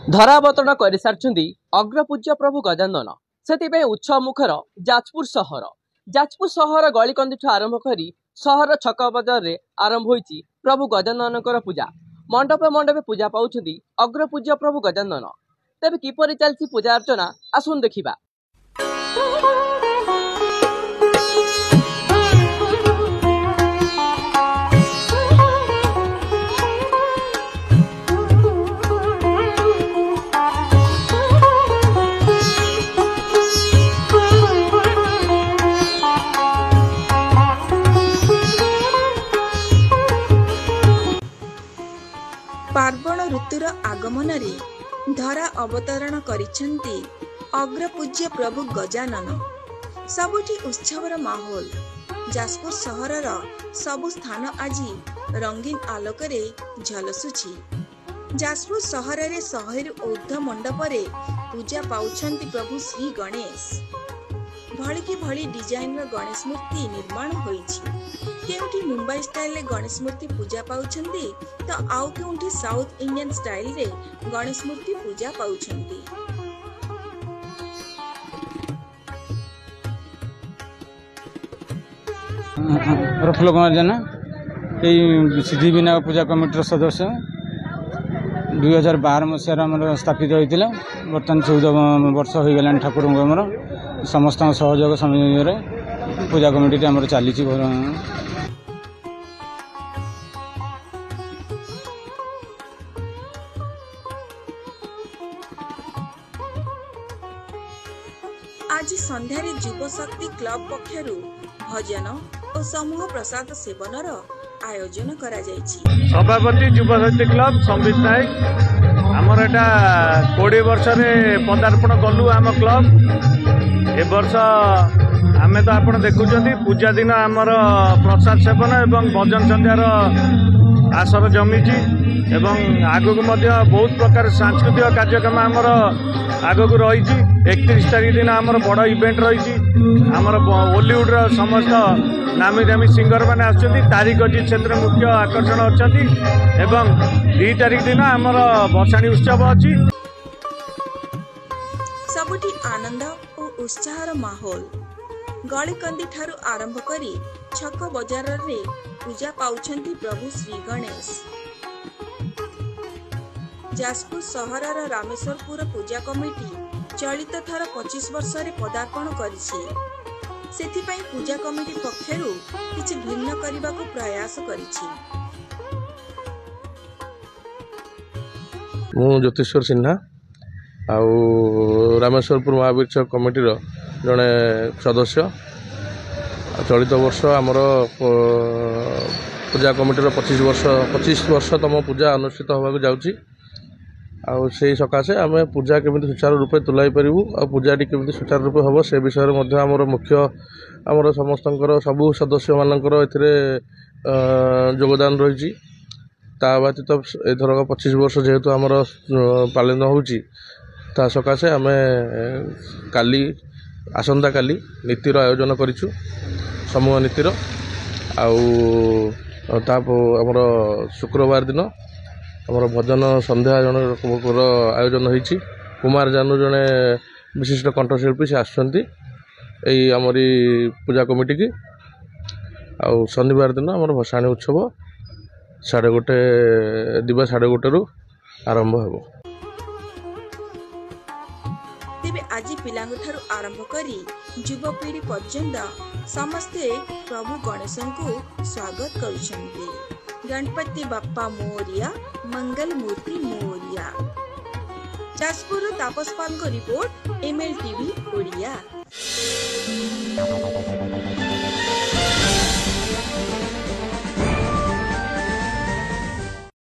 धरावतरण कर सारी अग्रपूज्य प्रभु गजानन से उत्सव मुखर जाजपुर सहर गलिकंदी आरंभ कर सहर छक बजार में आरंभ होईची प्रभु गजानन पूजा मंडपे मंडपे पूजा पाउछ अग्रपूज्य प्रभु गजानन। तेबे किपरि चलती पूजा अर्चना आसुन देखिबा। पार्वण ऋतुर आगमन रे धरा अवतरण करिसेंती अग्रपूज्य प्रभु गजानन। सबुठी उत्सवर माहौल। जाजपुर सहरर सबु स्थान आज रंगीन आलोक रे झलसुछि। जाजपुर सहर रे 100 ऊर्ध्व मंडप रे पूजा पाउछंती प्रभु श्री गणेश। भली की भली डिजाइन रो गणेश मूर्ति निर्माण होईछि। केउठी मुंबई स्टाइल रे गणेश मूर्ति पूजा पाउछंती तो आउ केउठी साउथ इंडियन स्टाइल रे गणेश मूर्ति पूजा पाउछंती। प्रफुल्ल कुमार जेना सिद्धि विनायक पूजा कमिटी सदस्य 2012 मसीह स्थापित होता। बर्तमान 14 वर्ष हो गलानी ठाकुर समस्त सहयोग समय पूजा कमिटी आम चली। आज संध्यारे युव शक्ति क्लब पक्षरु भजन और समूह प्रसाद सेवनर आयोजन करा जायछि। सभापति युव शक्ति क्लब संबित नायक आमर एटा 20 वर्ष रे पदार्पण कलु। आम क्लब ए वर्ष आमे तो आपण देखुचंती पूजा दिन आमर प्रसाद सेवन एवं भजन संध्यार आसर जमीची एवं आगक मध्य बहुत प्रकार सांस्कृतिक कार्यक्रम आमर आगक रही। 31 तारीख दिन आमर बड़ इवेंट रही। आमर बॉलीवुड समस्त नामी दामी सिंगर मैंने आसुच्चंती। तारिक अजीत क्षेत्र मुख्य आकर्षण अच्छी एवं 2 तारीख दिन आमर भसाणी उत्सव अच्छी। सबुठी आनंद और उत्साहर माहौल। गलिकंदी ठारू आरंभ करी छक बजार रे पूजा पाउछंती प्रभु श्री गणेश। जाजपुर सहरर रामेश्वरपुर पूजा कमिटी चलित थर 25 वर्ष रे पदार्पण करिछि। सेथिपाई पूजा कमिटी पक्षरु किछि भिन्न करिबाको प्रयास करिछि। मु ज्योतिश्वर सिन्हा आउ रामेश्वरपुर महावीर कमिटी जड़े सदस्य। चलित वर्ष आमर पूजा कमिटी 25 वर्षतम पूजा अनुष्ठित होगा जाउछि। आउ से सकाशे आम पूजा केमी सुचारू रूपे तुलाई पारू आ पूजाटी केमी सुचारू रूपे हम से विषय में आमर मुख्य आमर समस्त सबू सदस्य मानकर योगदान रही। ता व्यतीत एथरक 25 वर्ष जेहेतु आमर पालन होची ता सकाशे आम काली आसंता काली नीतिर आयोजन करिछु। समूह नीतिर आमर शुक्रवार दिन आमर भजन संध्या जन आयोजन होईछि। कुमार जानू जने विशिष्ट कंठशिल्पी से आसुचंती एई आमरी पूजा कमिटी की। आउ शनिवार दिन आमर भसाणी उत्सव 1:30 दिवा 1:30 रु आरंभ हेबो। तेबे आज पिलांग ठारू आरंभ करी युवा पीढ़ी पर्यंत समस्ते प्रभु गणेशन को स्वागत करुछंती। गणपति बाप्पा मोरिया, मंगल मूर्ति मोरिया। जाजपुर तापस पाल को रिपोर्ट, ML TV ओडिया।